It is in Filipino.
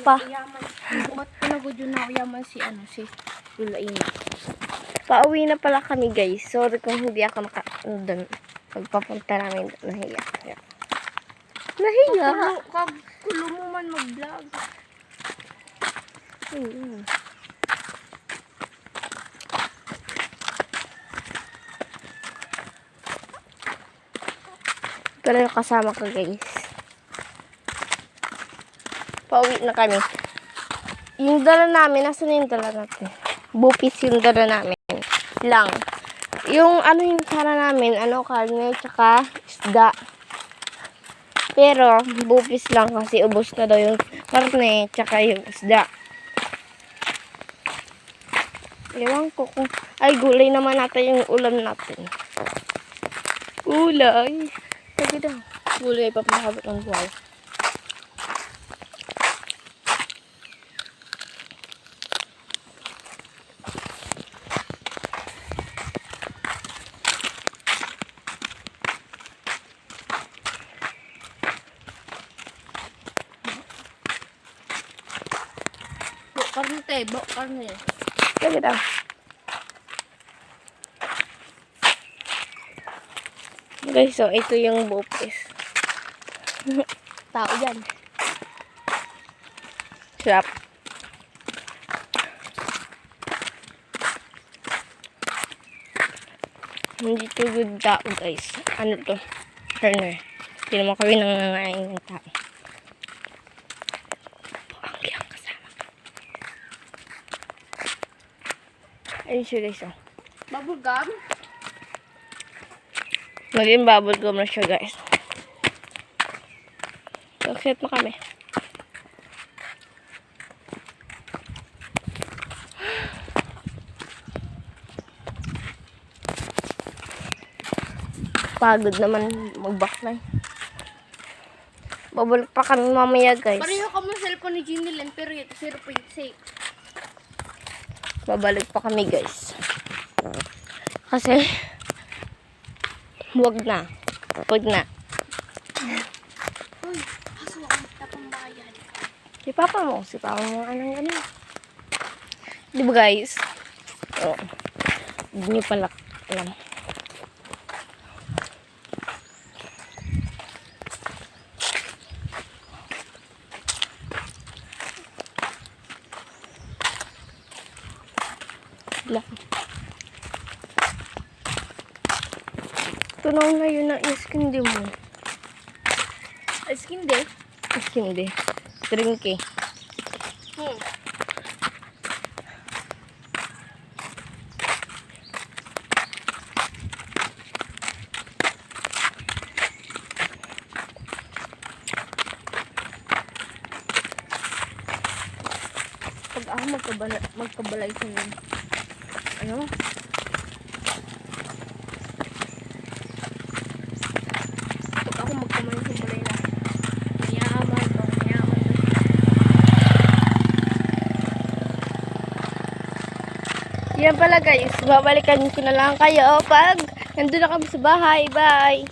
Pa. Ba't pinagod yun na yaman si Lulaina? Pauwi na pala kami guys. Sorry kung hindi ako doon. Pagpapunta namin doon. Nahiya. Kagulo mo man mag-vlog. Pero yung kasama ko guys. Pauwi na kami. Yung dala namin, nasa na yung dala natin? Bupis yung dala namin. Lang. Yung yung sana namin, karne, tsaka isda. Pero, bupis lang kasi ubos na daw yung karne, tsaka yung isda. Ewan ko kung, gulay naman natin yung ulam natin. Gulay. Sige daw. Gulay pa pahabot ng buhay. Karne. Sige daw. Guys, so ito yung bupis. Tao yan. Sarap. Hindi to good tao guys. Ano to? Turner. Hindi naman kami nangangain ng tao. Ang kiyang kasama. Ayun siya guys. Bubble gum? Naging bubble gum na siya guys. Excited na kami. Pagod naman magbaklay. Babalik pa kami mamaya guys. Pareho kami sa cellphone ni Ginny Len, pero ito 0.6. Babalik pa kami guys. Kasi wag na. Uy, aso ako magtapambayan. Si papa mo anong ganun. Di ba guys? Oh. Hindi nyo pala alam. Tunaw na yun ang iskindi mo. Iskindi? Iskindi. Drinky. Pag ako magkabalay sa yun. Pag ako magkabalay sa balay na. Mayaman. Yan pala guys. Babalikan ko na lang kayo pag nandun na kami sa bahay. Bye!